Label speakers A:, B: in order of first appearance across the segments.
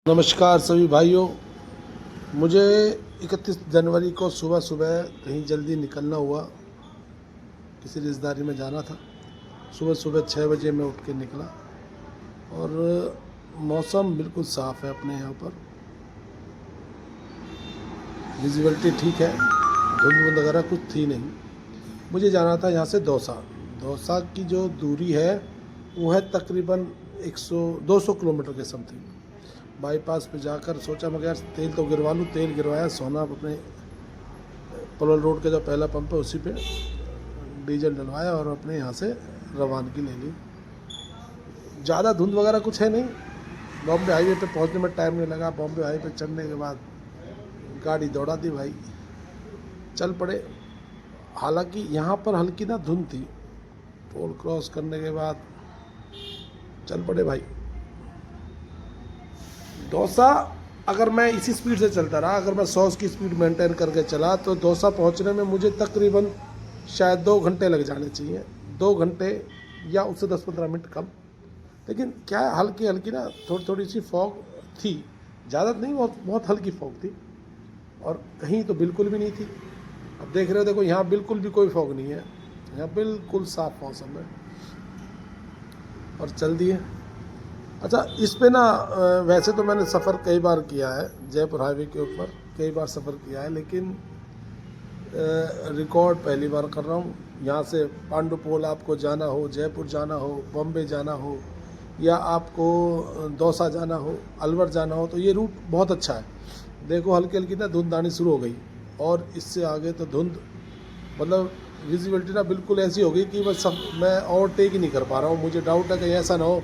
A: नमस्कार सभी भाइयों। मुझे 31 जनवरी को सुबह सुबह कहीं जल्दी निकलना हुआ, किसी रिश्तेदारी में जाना था। सुबह सुबह 6 बजे मैं उठ के निकला और मौसम बिल्कुल साफ़ है अपने यहाँ पर, विजिबिलिटी ठीक है, धुंध वुंध वगैरह कुछ थी नहीं। मुझे जाना था यहाँ से दौसा। दौसा की जो दूरी है वो है तकरीबन 200 किलोमीटर के समथिंग। बाईपास पे जाकर सोचा मैं यार तेल तो गिरवा लूँ। तेल गिरवाया, सोना अपने पलोल रोड का जो पहला पंप है उसी पे डीजल डलवाया और अपने यहाँ से रवानगी ले ली। ज़्यादा धुंध वगैरह कुछ है नहीं। बॉम्बे हाईवे पे पहुँचने में टाइम नहीं लगा। बॉम्बे हाईवे पे चढ़ने के बाद गाड़ी दौड़ा दी भाई, चल पड़े। हालांकि यहाँ पर हल्की ना धुंध थी। टोल क्रॉस करने के बाद चल पड़े भाई। दौसा अगर मैं इसी स्पीड से चलता रहा, अगर मैं 100 की स्पीड मेंटेन करके चला तो दौसा पहुंचने में मुझे तकरीबन शायद 2 घंटे लग जाने चाहिए। 2 घंटे या उससे 10-15 मिनट कम। लेकिन क्या है, हल्की हल्की ना थोड़ी सी फॉग थी, ज़्यादा नहीं, बहुत हल्की फॉग थी। और कहीं तो बिल्कुल भी नहीं थी। अब देख रहे हो, देखो यहाँ बिल्कुल भी कोई फॉग नहीं है, यहाँ बिल्कुल साफ मौसम है और चल दिए। अच्छा, इस पे ना वैसे तो मैंने सफ़र कई बार किया है, जयपुर हाईवे के ऊपर कई बार सफ़र किया है, लेकिन रिकॉर्ड पहली बार कर रहा हूँ। यहाँ से पांडुपोल आपको जाना हो, जयपुर जाना हो, बॉम्बे जाना हो, या आपको दौसा जाना हो, अलवर जाना हो, तो ये रूट बहुत अच्छा है। देखो हल्की हल्की ना धुंध आनी शुरू हो गई और इससे आगे तो धुंध मतलब विजिबिलिटी ना बिल्कुल ऐसी हो गई कि बस मैं ओवरटेक ही नहीं कर पा रहा हूँ। मुझे डाउट है कि ऐसा ना हो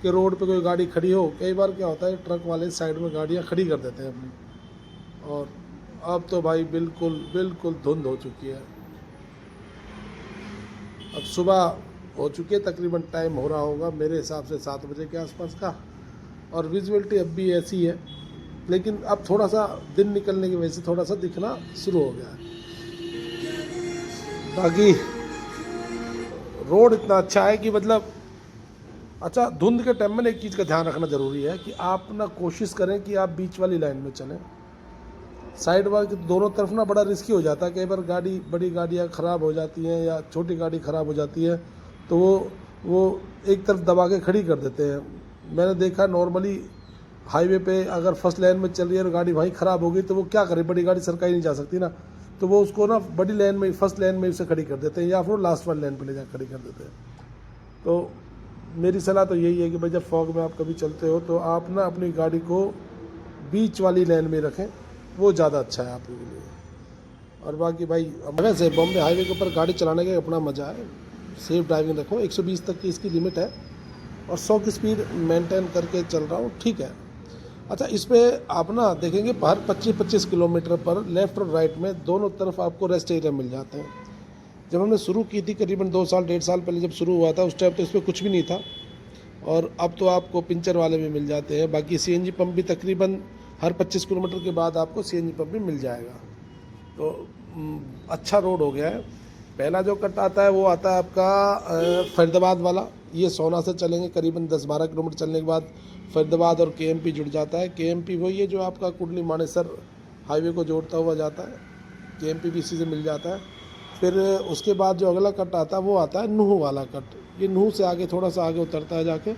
A: कि रोड पे कोई गाड़ी खड़ी हो। कई बार क्या होता है, ट्रक वाले साइड में गाड़ियाँ खड़ी कर देते हैं अपनी। और अब तो भाई बिल्कुल धुंध हो चुकी है। अब सुबह हो चुकी है, तकरीबन टाइम हो रहा होगा मेरे हिसाब से 7 बजे के आसपास का, और विजिबिलिटी अब भी ऐसी है। लेकिन अब थोड़ा सा दिन निकलने की वजह से थोड़ा सा दिखना शुरू हो गया है। बाकी रोड इतना अच्छा है कि मतलब अच्छा, धुंध के टाइम में एक चीज़ का ध्यान रखना ज़रूरी है कि आप ना कोशिश करें कि आप बीच वाली लाइन में चलें। साइड वाले दोनों तरफ ना बड़ा रिस्की हो जाता है। कई बार बड़ी गाड़ियाँ ख़राब हो जाती हैं या छोटी गाड़ी ख़राब हो जाती है तो वो एक तरफ दबा के खड़ी कर देते हैं। मैंने देखा नॉर्मली हाईवे पे अगर फर्स्ट लाइन में चल रही है और गाड़ी वहीं ख़राब हो गई तो वो क्या करे, बड़ी गाड़ी सरकाई नहीं जा सकती ना, तो वो उसको ना बड़ी लाइन में, फर्स्ट लाइन में उसे खड़ी कर देते हैं या फिर लास्ट वाली लाइन पर ले जा खड़ी कर देते हैं। तो मेरी सलाह तो यही है कि भाई जब फॉग में आप कभी चलते हो तो आप ना अपनी गाड़ी को बीच वाली लाइन में रखें, वो ज़्यादा अच्छा है आपके लिए। और बाकी भाई वैसे बॉम्बे हाईवे के ऊपर गाड़ी चलाने का अपना मज़ा है। सेफ ड्राइविंग रखो, 120 तक की इसकी लिमिट है और 100 की स्पीड मेंटेन करके चल रहा हूँ, ठीक है। अच्छा, इस पर आप ना देखेंगे हर 25-25 किलोमीटर पर लेफ़्ट और राइट में दोनों तरफ आपको रेस्ट एरिया मिल जाते हैं। जब हमने शुरू की थी करीबन 2 साल 1.5 साल पहले जब शुरू हुआ था, उस टाइम तो इस पर कुछ भी नहीं था, और अब तो आपको पिंचर वाले भी मिल जाते हैं। बाकी सीएनजी पंप भी तकरीबन हर 25 किलोमीटर के बाद आपको सीएनजी पंप भी मिल जाएगा। तो अच्छा रोड हो गया है। पहला जो कट आता है वो आता है आपका फरीदाबाद वाला। ये सोना से चलेंगे करीबन 10-12 किलोमीटर चलने के बाद फरीदाबाद और केएमपी जुड़ जाता है। केएमपी वही है जो आपका कुंडली मानेसर हाईवे को जोड़ता हुआ जाता है। केएमपी भी इसी से मिल जाता है। फिर उसके बाद जो अगला कट आता है वो आता है नूह वाला कट। ये नूह से आगे थोड़ा सा आगे उतरता है जाके,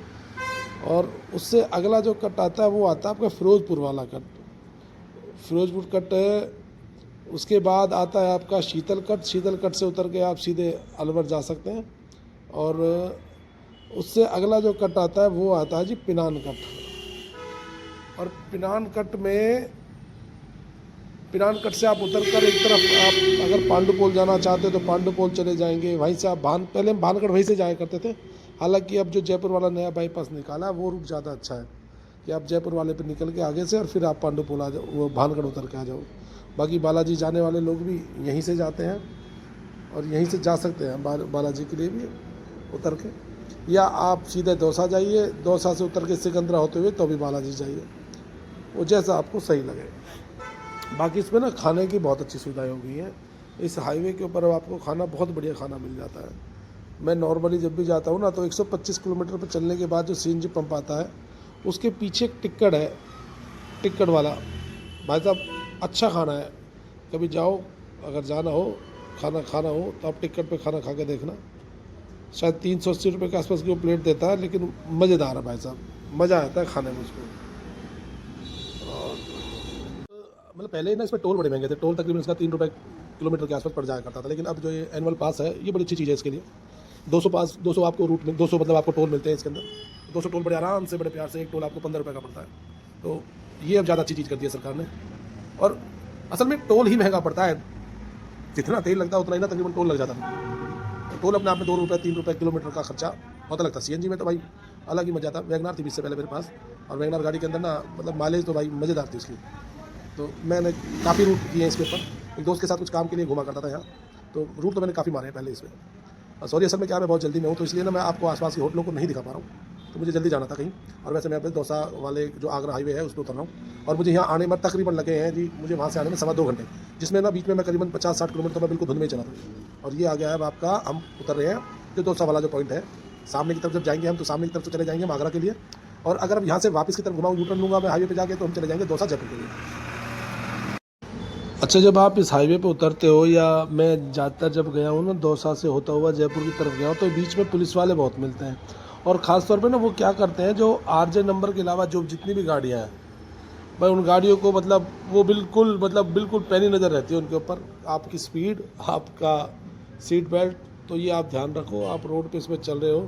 A: और उससे अगला जो कट आता है वो आता है आपका फिरोजपुर वाला कट। फिरोजपुर कट उसके बाद आता है आपका शीतल कट। शीतल कट से उतर के आप सीधे अलवर जा सकते हैं। और उससे अगला जो कट आता है वो आता है जी पिनान कट। और पिनान कट से आप उतर कर एक तरफ आप अगर पांडुपोल जाना चाहते हो तो पांडुपोल चले जाएंगे। वहीं से आप पहले हम भानगढ़ वहीं से जाया करते थे। हालांकि अब जो जयपुर वाला नया बाईपास निकाला है वो रूट ज़्यादा अच्छा है कि आप जयपुर वाले पे निकल के आगे से और फिर आप पांडुपोल आ जाओ, वो भानगढ़ उतर के आ जाओ। बाकी बालाजी जाने वाले लोग भी यहीं से जाते हैं और यहीं से जा सकते हैं बालाजी के लिए भी उतर के, या आप सीधे दौसा जाइए, दौसा से उतर के सिकंदरा होते हुए तो भी बालाजी जाइए, वो जैसा आपको सही लगे। बाकी इसमें ना खाने की बहुत अच्छी सुविधाएं हो गई हैं। इस हाईवे के ऊपर आपको खाना बहुत बढ़िया खाना मिल जाता है। मैं नॉर्मली जब भी जाता हूँ ना तो 125 किलोमीटर पर चलने के बाद जो सीएनजी पंप आता है उसके पीछे एक टिक्कड़ है, टिकट वाला। भाई साहब अच्छा खाना है, कभी जाओ, अगर जाना हो खाना हो तो आप टिकट पे खाना खा के देखना। शायद 380 रुपये के आसपास की वो प्लेट देता है, लेकिन मज़ेदार है भाई साहब, मज़ा आता है खाने में उसको। मतलब पहले ही ना इसमें टोल बड़े महंगे थे, टोल तकरीबन इसका 3 रुपये किलोमीटर के आसपास पड़ जाया करता था, लेकिन अब जो ये एनुअल पास है ये बड़ी अच्छी चीज़ है इसके लिए। 200 आपको रूट में 200 मतलब आपको टोल मिलते हैं इसके अंदर। 200 टोल बड़े आराम से, बड़े प्यार से, एक टोल आपको 15 रुपये का पड़ता है। तो ये अब ज़्यादा अच्छी चीज़ कर दी है सरकार ने। और असल में टोल ही महंगा पड़ता है, जितना तेल लगता है उतना ही ना तकरीबन टोल लग जाता है। टोल अपने आप में 2 रुपये 3 रुपये किलोमीटर का खर्चा होता लगता है। CNG में तो भाई अलग ही मजा था। वैगनार थी इससे पहले मेरे पास, और वैगनार गाड़ी के अंदर ना मतलब माइलेज तो भाई मज़ेदार थी उसकी। तो मैंने काफ़ी रूट किए हैं इसके ऊपर। एक दोस्त के साथ कुछ काम के लिए घुमा करता था यहाँ, तो रूट तो मैंने काफ़ी मारे हैं पहले इसमें। सॉरी, असल में क्या मैं बहुत जल्दी में हूँ, तो इसलिए ना मैं आपको आसपास की होटलों को नहीं दिखा पा रहा हूँ, तो मुझे जल्दी जाना था कहीं। और वैसे मैं अपने दौसा वाले जो आगरा हाईवे है उस पर उतर रहा हूँ, और मुझे यहाँ आने में तकरीबन लगे हैं जी, मुझे वहाँ से आने में 2.25 घंटे, जिसमें ना बीच में मैं करीबन 50-60 किलोमीटर तो मैं बिल्कुल धुंध में चला था। और ये आ गया है अब आपका, हम उतर रहे हैं जो दौसा वाला जो पॉइंट है। सामने की तरफ जब जाएंगे हम, तो सामने की तरफ तो चले जाएंगे हम आगरा के लिए, और अगर अब यहाँ से वापस की तरफ घुमाऊँ, यूटर्न लूँगा मैं हाईवे पे जाके, तो हम चले जाएंगे दौसा जयपुर के लिए। अच्छा, जब आप इस हाईवे पे उतरते हो, या मैं ज़्यादातर जब गया हूँ ना दौसा से होता हुआ जयपुर की तरफ गया हूँ, तो बीच में पुलिस वाले बहुत मिलते हैं। और ख़ास तौर पे ना वो क्या करते हैं, जो RJ नंबर के अलावा जो जितनी भी गाड़ियाँ हैं भाई, उन गाड़ियों को मतलब वो बिल्कुल पैनी नज़र रहती है उनके ऊपर। आपकी स्पीड, आपका सीट बेल्ट, तो ये आप ध्यान रखो। आप रोड पे इसमें चल रहे हो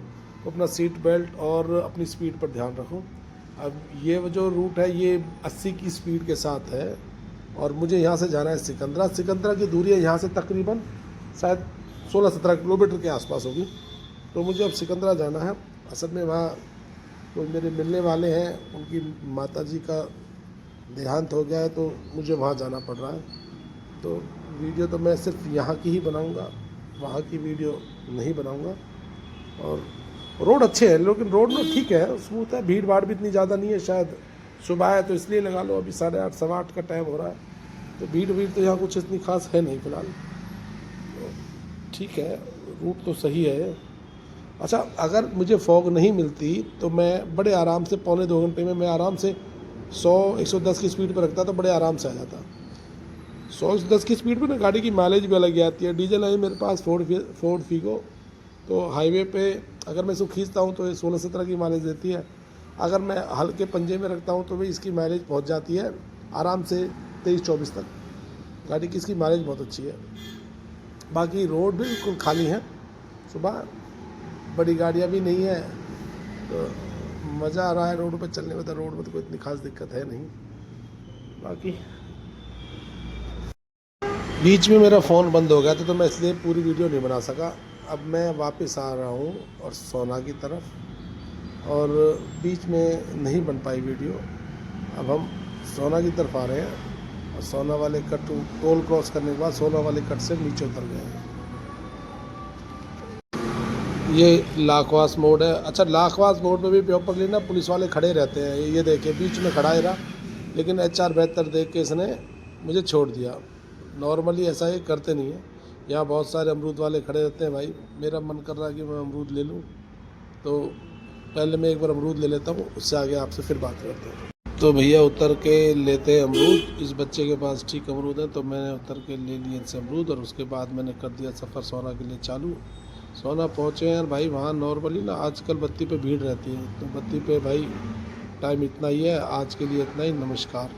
A: तो अपना सीट बेल्ट और अपनी स्पीड पर ध्यान रखो। अब ये जो रूट है ये 80 की स्पीड के साथ है, और मुझे यहाँ से जाना है सिकंदरा की दूरी है यहाँ से तकरीबन शायद 16-17 किलोमीटर के आसपास होगी। तो मुझे अब सिकंदरा जाना है। असल में वहाँ कोई मेरे मिलने वाले हैं, उनकी माताजी का देहांत हो गया है, तो मुझे वहाँ जाना पड़ रहा है। तो वीडियो तो मैं सिर्फ यहाँ की ही बनाऊँगा, वहाँ की वीडियो नहीं बनाऊँगा। और रोड अच्छे हैं, लेकिन रोड ना ठीक है, स्मूथ है, भीड़ भाड़ भी इतनी ज़्यादा नहीं है। शायद सुबह है तो इसलिए लगा लो, अभी 8:30 8:15 का टाइम हो रहा है, तो भीड़ तो यहाँ कुछ इतनी खास है नहीं फिलहाल। तो ठीक है, रूट तो सही है। अच्छा, अगर मुझे फॉग नहीं मिलती तो मैं बड़े आराम से 1.25-2 घंटे में मैं आराम से 100-110 की स्पीड पर रखता, तो बड़े आराम से आ जाता। 100-110 की स्पीड पर ना गाड़ी की माइलेज भी अलग आती है। डीजल है मेरे पास, फोर्ड फीगो, तो हाईवे पे अगर मैं इसको खींचता हूँ तो ये 16-17 की माइलेज देती है। अगर मैं हल्के पंजे में रखता हूँ तो भी इसकी माइलेज पहुँच जाती है आराम से 23-24 तक। गाड़ी की इसकी माइलेज बहुत अच्छी है। बाकी रोड भी बिल्कुल खाली है, सुबह बड़ी गाड़ियाँ भी नहीं है, तो मज़ा आ रहा है रोड पर चलने में। तो रोड में तो कोई इतनी खास दिक्कत है नहीं। बाकी बीच में मेरा फ़ोन बंद हो गया था, तो मैं इसलिए पूरी वीडियो नहीं बना सका। अब मैं वापस आ रहा हूँ और सोना की तरफ, और बीच में नहीं बन पाई वीडियो। अब हम सोना की तरफ आ रहे हैं, और सोना वाले कट टोल क्रॉस करने के बाद सोना वाले कट से नीचे उतर गए हैं। ये लाखवास मोड़ है। अच्छा, लाखवास मोड़ पे भी प्रॉपरली ना पुलिस वाले खड़े रहते हैं। ये देखिए बीच में खड़ा है रहा, लेकिन HR 72 देख के इसने मुझे छोड़ दिया। नॉर्मली ऐसा ये करते नहीं है। यहाँ बहुत सारे अमरूद वाले खड़े रहते हैं। भाई मेरा मन कर रहा है कि मैं अमरूद ले लूँ, तो पहले मैं एक बार अमरूद ले लेता हूँ, उससे आगे आपसे फिर बात करते हैं। तो भैया उतर के लेते हैं अमरूद। इस बच्चे के पास ठीक अमरूद है, तो मैंने उतर के ले लिए इनसे अमरूद, और उसके बाद मैंने कर दिया सफ़र सोना के लिए चालू। सोना पहुँचे हैं भाई। वहाँ नॉर्मली ना आजकल बत्ती पे भीड़ रहती है, तो बत्ती पे भाई टाइम इतना ही है। आज के लिए इतना ही, नमस्कार।